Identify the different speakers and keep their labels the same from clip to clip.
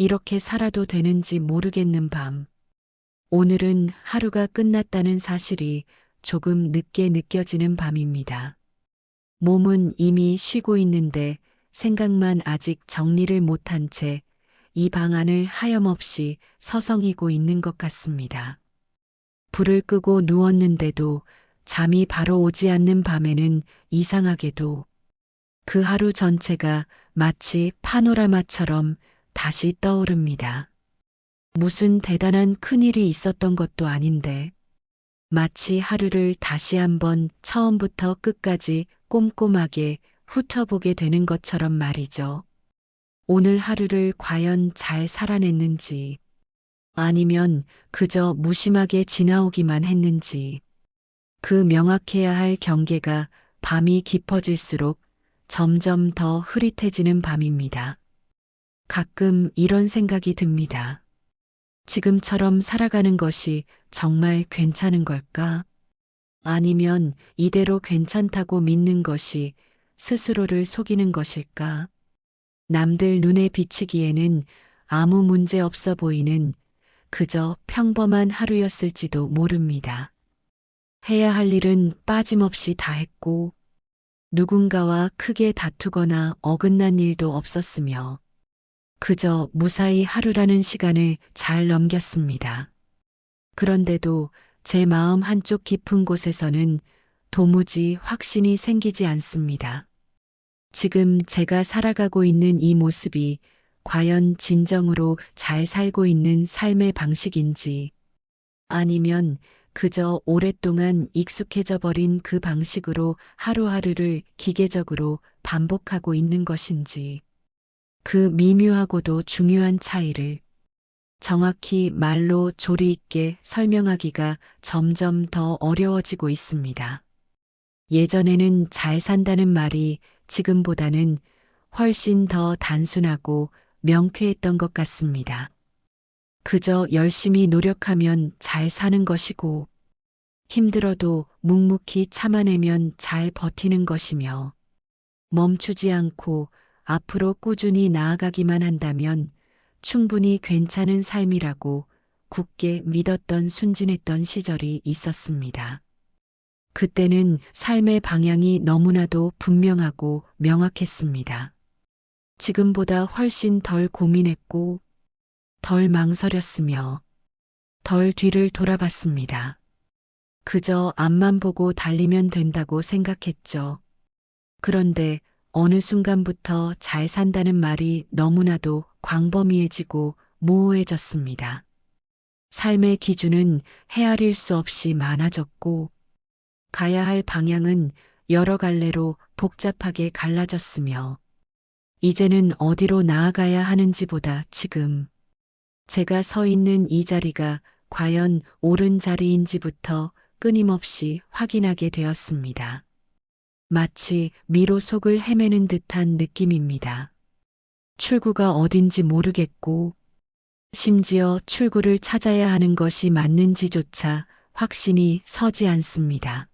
Speaker 1: 이렇게 살아도 되는지 모르겠는 밤. 오늘은 하루가 끝났다는 사실이 조금 늦게 느껴지는 밤입니다. 몸은 이미 쉬고 있는데 생각만 아직 정리를 못한 채 이 방 안을 하염없이 서성이고 있는 것 같습니다. 불을 끄고 누웠는데도 잠이 바로 오지 않는 밤에는 이상하게도 그 하루 전체가 마치 파노라마처럼 다시 떠오릅니다. 무슨 대단한 큰일이 있었던 것도 아닌데 마치 하루를 다시 한번 처음부터 끝까지 꼼꼼하게 훑어보게 되는 것처럼 말이죠. 오늘 하루를 과연 잘 살아냈는지 아니면 그저 무심하게 지나오기만 했는지 그 명확해야 할 경계가 밤이 깊어질수록 점점 더 흐릿해지는 밤입니다. 가끔 이런 생각이 듭니다. 지금처럼 살아가는 것이 정말 괜찮은 걸까? 아니면 이대로 괜찮다고 믿는 것이 스스로를 속이는 것일까? 남들 눈에 비치기에는 아무 문제 없어 보이는 그저 평범한 하루였을지도 모릅니다. 해야 할 일은 빠짐없이 다 했고 누군가와 크게 다투거나 어긋난 일도 없었으며 그저 무사히 하루라는 시간을 잘 넘겼습니다. 그런데도 제 마음 한쪽 깊은 곳에서는 도무지 확신이 생기지 않습니다. 지금 제가 살아가고 있는 이 모습이 과연 진정으로 잘 살고 있는 삶의 방식인지 아니면 그저 오랫동안 익숙해져 버린 그 방식으로 하루하루를 기계적으로 반복하고 있는 것인지 그 미묘하고도 중요한 차이를 정확히 말로 조리 있게 설명하기가 점점 더 어려워지고 있습니다. 예전에는 잘 산다는 말이 지금보다는 훨씬 더 단순하고 명쾌했던 것 같습니다. 그저 열심히 노력하면 잘 사는 것이고 힘들어도 묵묵히 참아내면 잘 버티는 것이며 멈추지 않고 앞으로 꾸준히 나아가기만 한다면 충분히 괜찮은 삶이라고 굳게 믿었던 순진했던 시절이 있었습니다. 그때는 삶의 방향이 너무나도 분명하고 명확했습니다. 지금보다 훨씬 덜 고민했고 덜 망설였으며 덜 뒤를 돌아봤습니다. 그저 앞만 보고 달리면 된다고 생각했죠. 그런데 어느 순간부터 잘 산다는 말이 너무나도 광범위해지고 모호해졌습니다. 삶의 기준은 헤아릴 수 없이 많아졌고 가야 할 방향은 여러 갈래로 복잡하게 갈라졌으며 이제는 어디로 나아가야 하는지보다 지금 제가 서 있는 이 자리가 과연 옳은 자리인지부터 끊임없이 확인하게 되었습니다. 마치 미로 속을 헤매는 듯한 느낌입니다. 출구가 어딘지 모르겠고 심지어 출구를 찾아야 하는 것이 맞는지조차 확신이 서지 않습니다.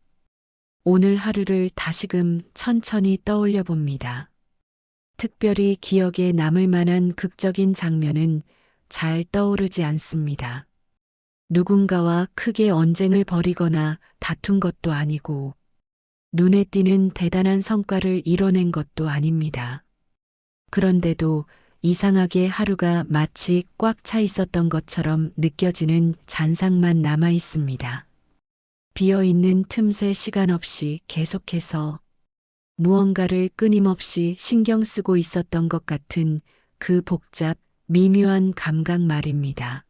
Speaker 1: 오늘 하루를 다시금 천천히 떠올려 봅니다. 특별히 기억에 남을 만한 극적인 장면은 잘 떠오르지 않습니다. 누군가와 크게 언쟁을 벌이거나 다툰 것도 아니고 눈에 띄는 대단한 성과를 이뤄낸 것도 아닙니다. 그런데도 이상하게 하루가 마치 꽉 차 있었던 것처럼 느껴지는 잔상만 남아 있습니다. 비어있는 틈새 시간 없이 계속해서 무언가를 끊임없이 신경 쓰고 있었던 것 같은 그 복잡, 미묘한 감각 말입니다.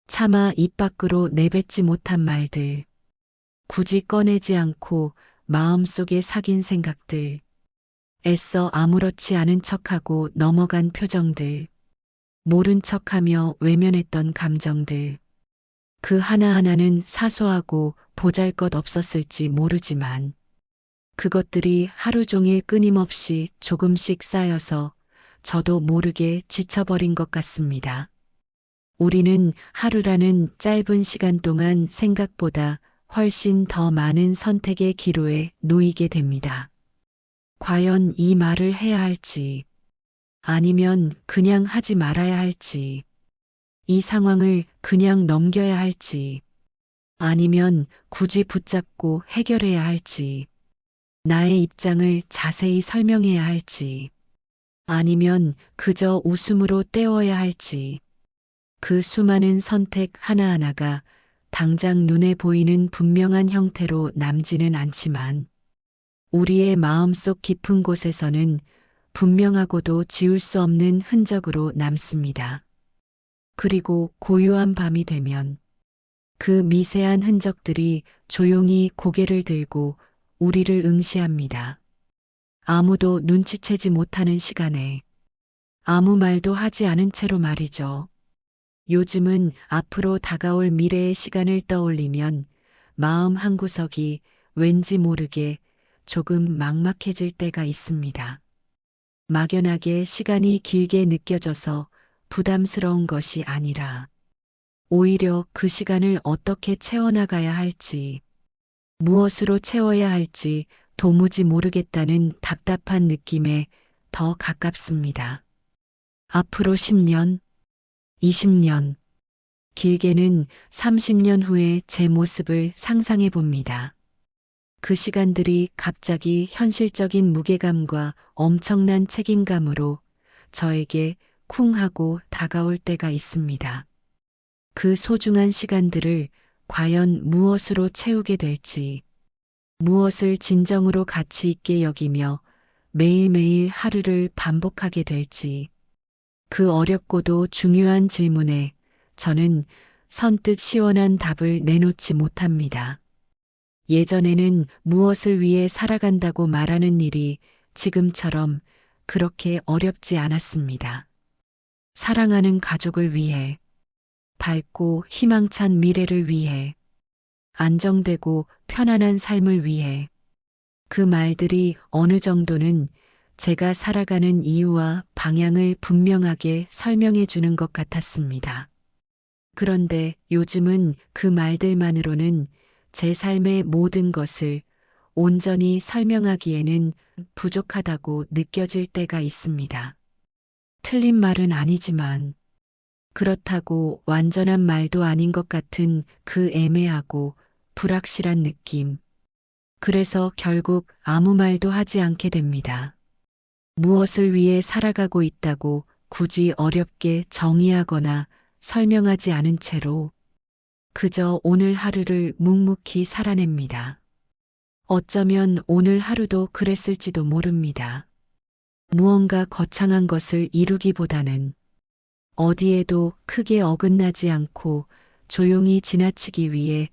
Speaker 1: 차마 입 밖으로 내뱉지 못한 말들, 굳이 꺼내지 않고 마음속에 삭인 생각들, 애써 아무렇지 않은 척하고 넘어간 표정들, 모른 척하며 외면했던 감정들, 그 하나하나는 사소하고 보잘것없었을지 모르지만 그것들이 하루 종일 끊임없이 조금씩 쌓여서 저도 모르게 지쳐버린 것 같습니다. 우리는 하루라는 짧은 시간 동안 생각보다 훨씬 더 많은 선택의 기로에 놓이게 됩니다. 과연 이 말을 해야 할지, 아니면 그냥 하지 말아야 할지, 이 상황을 그냥 넘겨야 할지, 아니면 굳이 붙잡고 해결해야 할지, 나의 입장을 자세히 설명해야 할지, 아니면 그저 웃음으로 때워야 할지, 그 수많은 선택 하나하나가 당장 눈에 보이는 분명한 형태로 남지는 않지만 우리의 마음속 깊은 곳에서는 분명하고도 지울 수 없는 흔적으로 남습니다. 그리고 고요한 밤이 되면 그 미세한 흔적들이 조용히 고개를 들고 우리를 응시합니다. 아무도 눈치채지 못하는 시간에 아무 말도 하지 않은 채로 말이죠. 요즘은 앞으로 다가올 미래의 시간을 떠올리면 마음 한구석이 왠지 모르게 조금 막막해질 때가 있습니다. 막연하게 시간이 길게 느껴져서 부담스러운 것이 아니라 오히려 그 시간을 어떻게 채워나가야 할지, 무엇으로 채워야 할지 도무지 모르겠다는 답답한 느낌에 더 가깝습니다. 앞으로 10년, 20년, 길게는 30년 후의 제 모습을 상상해 봅니다. 그 시간들이 갑자기 현실적인 무게감과 엄청난 책임감으로 저에게 쿵 하고 다가올 때가 있습니다. 그 소중한 시간들을 과연 무엇으로 채우게 될지, 무엇을 진정으로 가치 있게 여기며 매일매일 하루를 반복하게 될지, 그 어렵고도 중요한 질문에 저는 선뜻 시원한 답을 내놓지 못합니다. 예전에는 무엇을 위해 살아간다고 말하는 일이 지금처럼 그렇게 어렵지 않았습니다. 사랑하는 가족을 위해, 밝고 희망찬 미래를 위해, 안정되고 편안한 삶을 위해, 그 말들이 어느 정도는 제가 살아가는 이유와 방향을 분명하게 설명해 주는 것 같았습니다. 그런데 요즘은 그 말들만으로는 제 삶의 모든 것을 온전히 설명하기에는 부족하다고 느껴질 때가 있습니다. 틀린 말은 아니지만 그렇다고 완전한 말도 아닌 것 같은 그 애매하고 불확실한 느낌. 그래서 결국 아무 말도 하지 않게 됩니다. 무엇을 위해 살아가고 있다고 굳이 어렵게 정의하거나 설명하지 않은 채로 그저 오늘 하루를 묵묵히 살아냅니다. 어쩌면 오늘 하루도 그랬을지도 모릅니다. 무언가 거창한 것을 이루기보다는 어디에도 크게 어긋나지 않고 조용히 지나치기 위해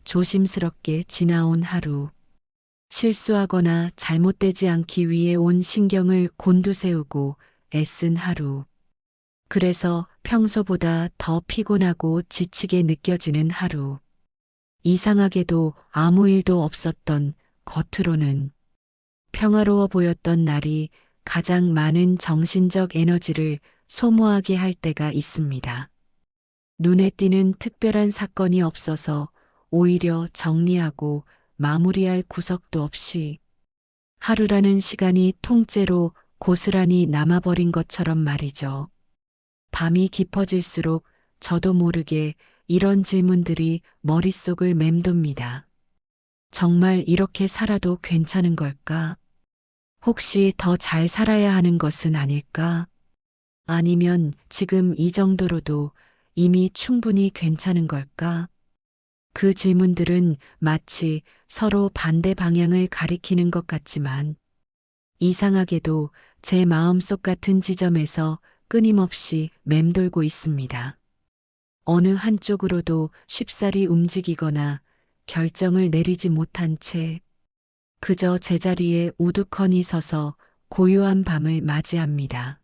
Speaker 1: 조심스럽게 지나온 하루. 실수하거나 잘못되지 않기 위해 온 신경을 곤두세우고 애쓴 하루. 그래서 평소보다 더 피곤하고 지치게 느껴지는 하루. 이상하게도 아무 일도 없었던 겉으로는 평화로워 보였던 날이 가장 많은 정신적 에너지를 소모하게 할 때가 있습니다. 눈에 띄는 특별한 사건이 없어서 오히려 정리하고 마무리할 구석도 없이 하루라는 시간이 통째로 고스란히 남아버린 것처럼 말이죠. 밤이 깊어질수록 저도 모르게 이런 질문들이 머릿속을 맴돕니다. 정말 이렇게 살아도 괜찮은 걸까? 혹시 더 잘 살아야 하는 것은 아닐까? 아니면 지금 이 정도로도 이미 충분히 괜찮은 걸까? 그 질문들은 마치 서로 반대 방향을 가리키는 것 같지만 이상하게도 제 마음속 같은 지점에서 끊임없이 맴돌고 있습니다. 어느 한쪽으로도 쉽사리 움직이거나 결정을 내리지 못한 채 그저 제자리에 우두커니 서서 고요한 밤을 맞이합니다.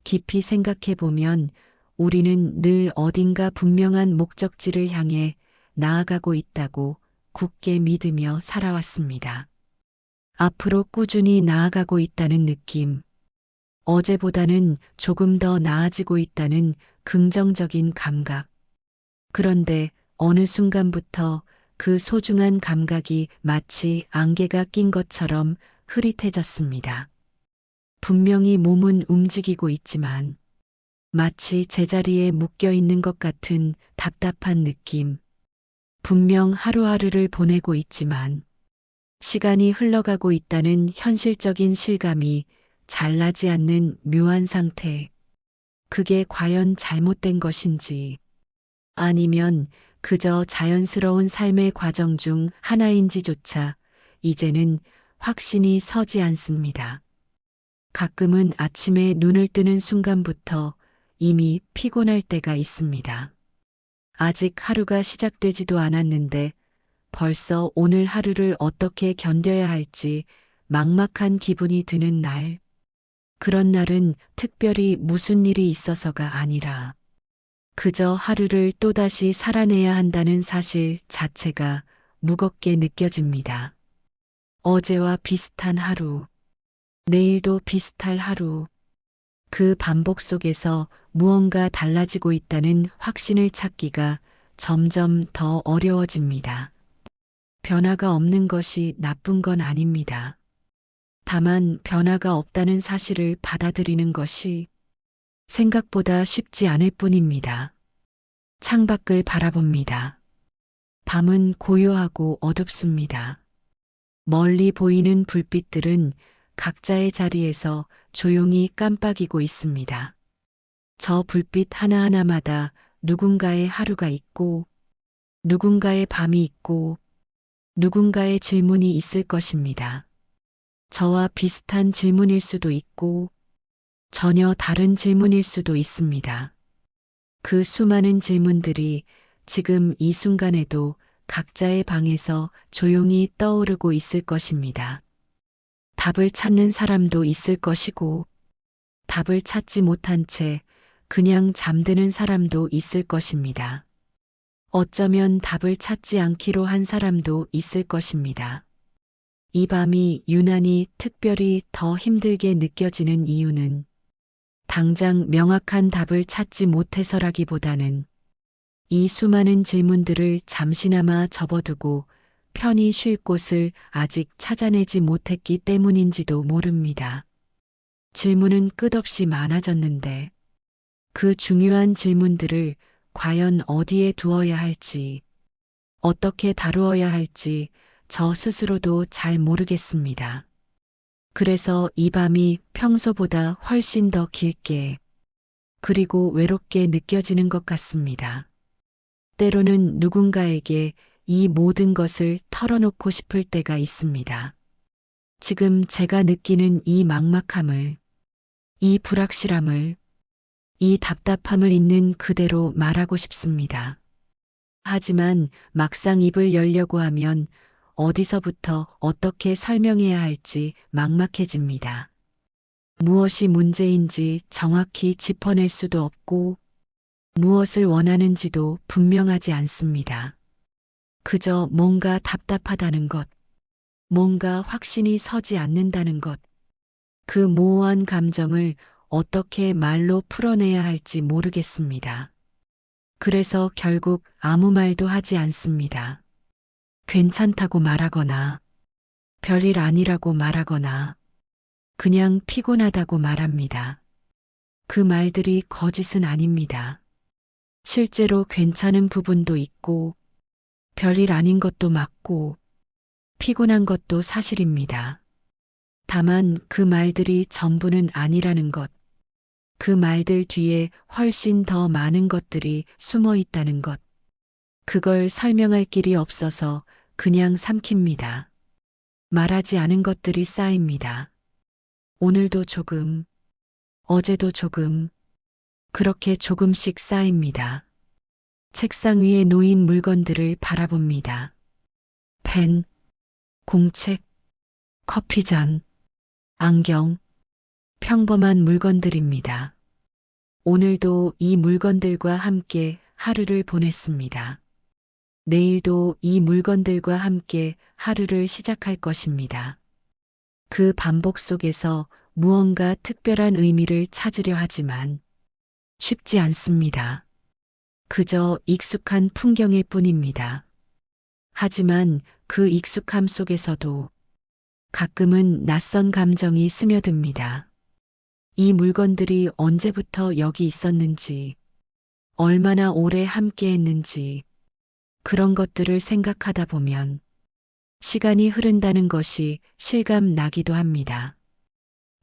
Speaker 1: 깊이 생각해 보면 우리는 늘 어딘가 분명한 목적지를 향해 나아가고 있다고 굳게 믿으며 살아왔습니다. 앞으로 꾸준히 나아가고 있다는 느낌, 어제보다는 조금 더 나아지고 있다는 긍정적인 감각. 그런데 어느 순간부터 그 소중한 감각이 마치 안개가 낀 것처럼 흐릿해졌습니다. 분명히 몸은 움직이고 있지만 마치 제자리에 묶여 있는 것 같은 답답한 느낌. 분명 하루하루를 보내고 있지만 시간이 흘러가고 있다는 현실적인 실감이 잘 나지 않는 묘한 상태. 그게 과연 잘못된 것인지 아니면 그저 자연스러운 삶의 과정 중 하나인지조차 이제는 확신이 서지 않습니다. 가끔은 아침에 눈을 뜨는 순간부터 이미 피곤할 때가 있습니다. 아직 하루가 시작되지도 않았는데 벌써 오늘 하루를 어떻게 견뎌야 할지 막막한 기분이 드는 날. 그런 날은 특별히 무슨 일이 있어서가 아니라 그저 하루를 또다시 살아내야 한다는 사실 자체가 무겁게 느껴집니다. 어제와 비슷한 하루, 내일도 비슷할 하루, 그 반복 속에서 무언가 달라지고 있다는 확신을 찾기가 점점 더 어려워집니다. 변화가 없는 것이 나쁜 건 아닙니다. 다만 변화가 없다는 사실을 받아들이는 것이 생각보다 쉽지 않을 뿐입니다. 창밖을 바라봅니다. 밤은 고요하고 어둡습니다. 멀리 보이는 불빛들은 각자의 자리에서 조용히 깜빡이고 있습니다. 저 불빛 하나하나마다 누군가의 하루가 있고, 누군가의 밤이 있고, 누군가의 질문이 있을 것입니다. 저와 비슷한 질문일 수도 있고, 전혀 다른 질문일 수도 있습니다. 그 수많은 질문들이 지금 이 순간에도 각자의 방에서 조용히 떠오르고 있을 것입니다. 답을 찾는 사람도 있을 것이고, 답을 찾지 못한 채 그냥 잠드는 사람도 있을 것입니다. 어쩌면 답을 찾지 않기로 한 사람도 있을 것입니다. 이 밤이 유난히 특별히 더 힘들게 느껴지는 이유는 당장 명확한 답을 찾지 못해서라기보다는 이 수많은 질문들을 잠시나마 접어두고 편히 쉴 곳을 아직 찾아내지 못했기 때문인지도 모릅니다. 질문은 끝없이 많아졌는데 그 중요한 질문들을 과연 어디에 두어야 할지, 어떻게 다루어야 할지 저 스스로도 잘 모르겠습니다. 그래서 이 밤이 평소보다 훨씬 더 길게 그리고 외롭게 느껴지는 것 같습니다. 때로는 누군가에게 이 모든 것을 털어놓고 싶을 때가 있습니다. 지금 제가 느끼는 이 막막함을, 이 불확실함을, 이 답답함을 있는 그대로 말하고 싶습니다. 하지만 막상 입을 열려고 하면 어디서부터 어떻게 설명해야 할지 막막해집니다. 무엇이 문제인지 정확히 짚어낼 수도 없고 무엇을 원하는지도 분명하지 않습니다. 그저 뭔가 답답하다는 것, 뭔가 확신이 서지 않는다는 것, 그 모호한 감정을 어떻게 말로 풀어내야 할지 모르겠습니다. 그래서 결국 아무 말도 하지 않습니다. 괜찮다고 말하거나, 별일 아니라고 말하거나, 그냥 피곤하다고 말합니다. 그 말들이 거짓은 아닙니다. 실제로 괜찮은 부분도 있고, 별일 아닌 것도 맞고, 피곤한 것도 사실입니다. 다만 그 말들이 전부는 아니라는 것, 그 말들 뒤에 훨씬 더 많은 것들이 숨어 있다는 것, 그걸 설명할 길이 없어서 그냥 삼킵니다. 말하지 않은 것들이 쌓입니다. 오늘도 조금, 어제도 조금, 그렇게 조금씩 쌓입니다. 책상 위에 놓인 물건들을 바라봅니다. 펜, 공책, 커피잔, 안경, 평범한 물건들입니다. 오늘도 이 물건들과 함께 하루를 보냈습니다. 내일도 이 물건들과 함께 하루를 시작할 것입니다. 그 반복 속에서 무언가 특별한 의미를 찾으려 하지만 쉽지 않습니다. 그저 익숙한 풍경일 뿐입니다. 하지만 그 익숙함 속에서도 가끔은 낯선 감정이 스며듭니다. 이 물건들이 언제부터 여기 있었는지, 얼마나 오래 함께 했는지, 그런 것들을 생각하다 보면 시간이 흐른다는 것이 실감 나기도 합니다.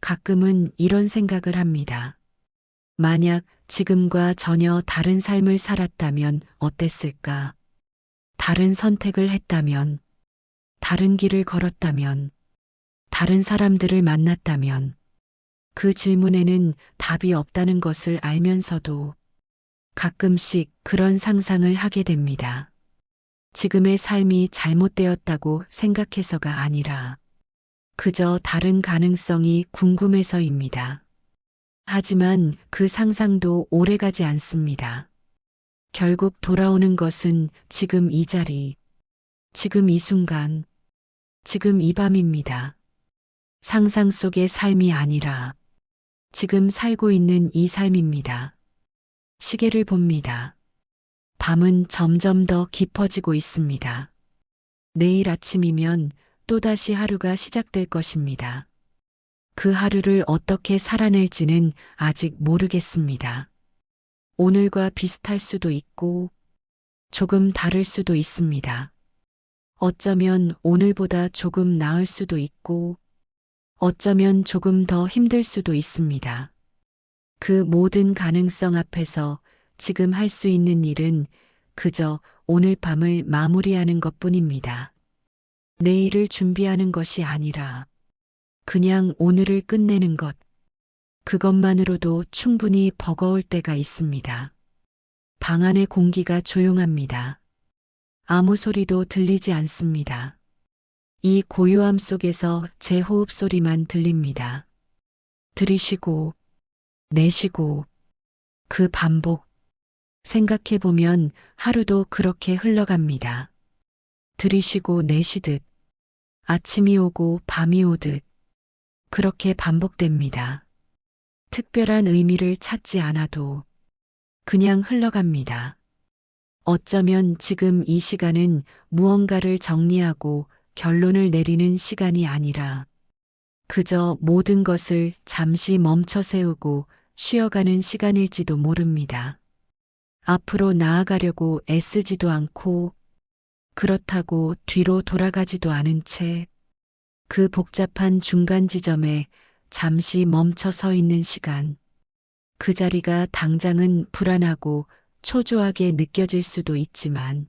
Speaker 1: 가끔은 이런 생각을 합니다. 만약 지금과 전혀 다른 삶을 살았다면 어땠을까? 다른 선택을 했다면, 다른 길을 걸었다면, 다른 사람들을 만났다면, 그 질문에는 답이 없다는 것을 알면서도 가끔씩 그런 상상을 하게 됩니다. 지금의 삶이 잘못되었다고 생각해서가 아니라 그저 다른 가능성이 궁금해서입니다. 하지만 그 상상도 오래가지 않습니다. 결국 돌아오는 것은 지금 이 자리, 지금 이 순간, 지금 이 밤입니다. 상상 속의 삶이 아니라 지금 살고 있는 이 삶입니다. 시계를 봅니다. 밤은 점점 더 깊어지고 있습니다. 내일 아침이면 또다시 하루가 시작될 것입니다. 그 하루를 어떻게 살아낼지는 아직 모르겠습니다. 오늘과 비슷할 수도 있고 조금 다를 수도 있습니다. 어쩌면 오늘보다 조금 나을 수도 있고 어쩌면 조금 더 힘들 수도 있습니다. 그 모든 가능성 앞에서 지금 할 수 있는 일은 그저 오늘 밤을 마무리하는 것뿐입니다. 내일을 준비하는 것이 아니라 그냥 오늘을 끝내는 것. 그것만으로도 충분히 버거울 때가 있습니다. 방 안의 공기가 조용합니다. 아무 소리도 들리지 않습니다. 이 고요함 속에서 제 호흡 소리만 들립니다. 들이쉬고, 내쉬고, 그 반복. 생각해보면 하루도 그렇게 흘러갑니다. 들이쉬고 내쉬듯, 아침이 오고 밤이 오듯, 그렇게 반복됩니다. 특별한 의미를 찾지 않아도 그냥 흘러갑니다. 어쩌면 지금 이 시간은 무언가를 정리하고 결론을 내리는 시간이 아니라 그저 모든 것을 잠시 멈춰 세우고 쉬어가는 시간일지도 모릅니다. 앞으로 나아가려고 애쓰지도 않고 그렇다고 뒤로 돌아가지도 않은 채 그 복잡한 중간 지점에 잠시 멈춰 서 있는 시간. 그 자리가 당장은 불안하고 초조하게 느껴질 수도 있지만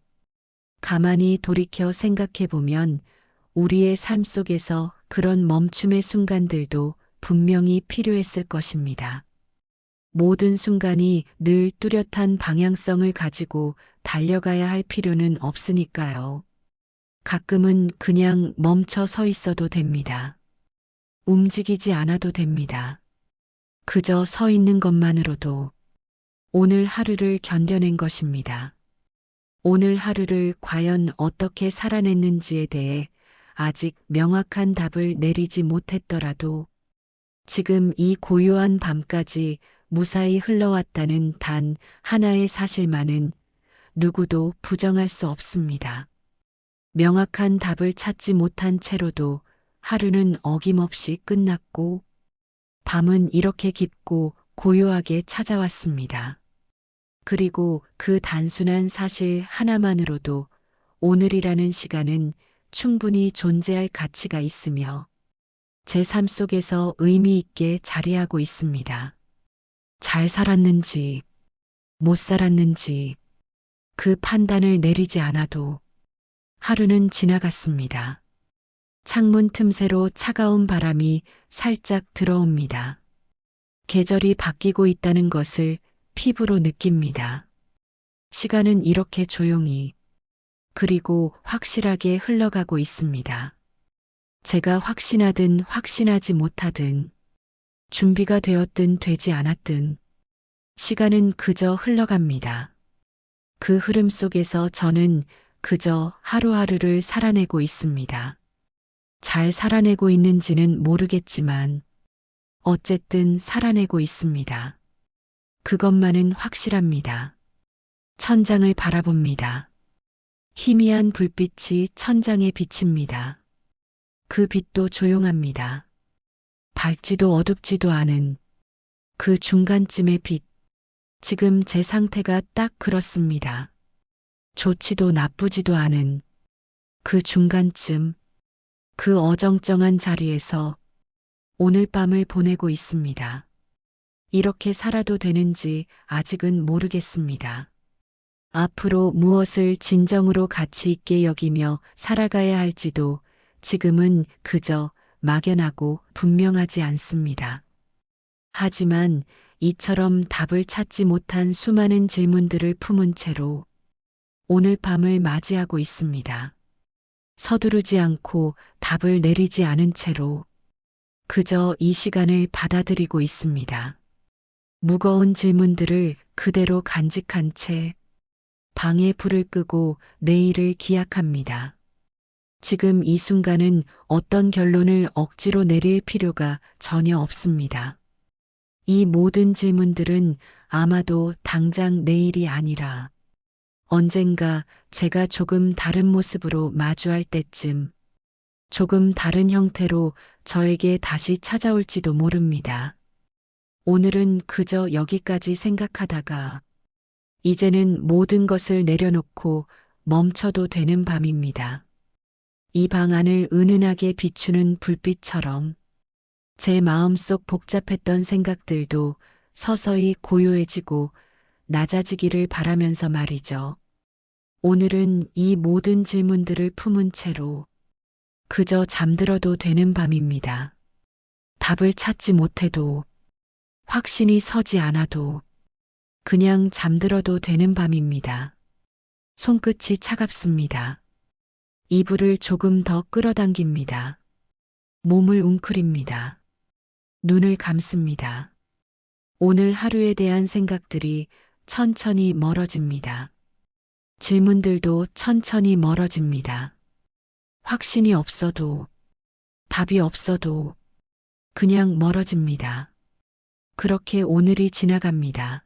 Speaker 1: 가만히 돌이켜 생각해 보면 우리의 삶 속에서 그런 멈춤의 순간들도 분명히 필요했을 것입니다. 모든 순간이 늘 뚜렷한 방향성을 가지고 달려가야 할 필요는 없으니까요. 가끔은 그냥 멈춰 서 있어도 됩니다. 움직이지 않아도 됩니다. 그저 서 있는 것만으로도 오늘 하루를 견뎌낸 것입니다. 오늘 하루를 과연 어떻게 살아냈는지에 대해 아직 명확한 답을 내리지 못했더라도 지금 이 고요한 밤까지 무사히 흘러왔다는 단 하나의 사실만은 누구도 부정할 수 없습니다. 명확한 답을 찾지 못한 채로도 하루는 어김없이 끝났고 밤은 이렇게 깊고 고요하게 찾아왔습니다. 그리고 그 단순한 사실 하나만으로도 오늘이라는 시간은 충분히 존재할 가치가 있으며 제 삶 속에서 의미 있게 자리하고 있습니다. 잘 살았는지, 못 살았는지 그 판단을 내리지 않아도 하루는 지나갔습니다. 창문 틈새로 차가운 바람이 살짝 들어옵니다. 계절이 바뀌고 있다는 것을 피부로 느낍니다. 시간은 이렇게 조용히 그리고 확실하게 흘러가고 있습니다. 제가 확신하든 확신하지 못하든 준비가 되었든 되지 않았든 시간은 그저 흘러갑니다. 그 흐름 속에서 저는 그저 하루하루를 살아내고 있습니다. 잘 살아내고 있는지는 모르겠지만 어쨌든 살아내고 있습니다. 그것만은 확실합니다. 천장을 바라봅니다. 희미한 불빛이 천장에 비칩니다. 그 빛도 조용합니다. 밝지도 어둡지도 않은 그 중간쯤의 빛. 지금 제 상태가 딱 그렇습니다. 좋지도 나쁘지도 않은 그 중간쯤, 그 어정쩡한 자리에서 오늘 밤을 보내고 있습니다. 이렇게 살아도 되는지 아직은 모르겠습니다. 앞으로 무엇을 진정으로 가치 있게 여기며 살아가야 할지도 지금은 그저 막연하고 분명하지 않습니다. 하지만 이처럼 답을 찾지 못한 수많은 질문들을 품은 채로 오늘 밤을 맞이하고 있습니다. 서두르지 않고 답을 내리지 않은 채로 그저 이 시간을 받아들이고 있습니다. 무거운 질문들을 그대로 간직한 채 방에 불을 끄고 내일을 기약합니다. 지금 이 순간은 어떤 결론을 억지로 내릴 필요가 전혀 없습니다. 이 모든 질문들은 아마도 당장 내일이 아니라 언젠가 제가 조금 다른 모습으로 마주할 때쯤, 조금 다른 형태로 저에게 다시 찾아올지도 모릅니다. 오늘은 그저 여기까지 생각하다가 이제는 모든 것을 내려놓고 멈춰도 되는 밤입니다. 이 방 안을 은은하게 비추는 불빛처럼 제 마음속 복잡했던 생각들도 서서히 고요해지고 낮아지기를 바라면서 말이죠. 오늘은 이 모든 질문들을 품은 채로 그저 잠들어도 되는 밤입니다. 답을 찾지 못해도, 확신이 서지 않아도, 그냥 잠들어도 되는 밤입니다. 손끝이 차갑습니다. 이불을 조금 더 끌어당깁니다. 몸을 웅크립니다. 눈을 감습니다. 오늘 하루에 대한 생각들이 천천히 멀어집니다. 질문들도 천천히 멀어집니다. 확신이 없어도, 답이 없어도 그냥 멀어집니다. 그렇게 오늘이 지나갑니다.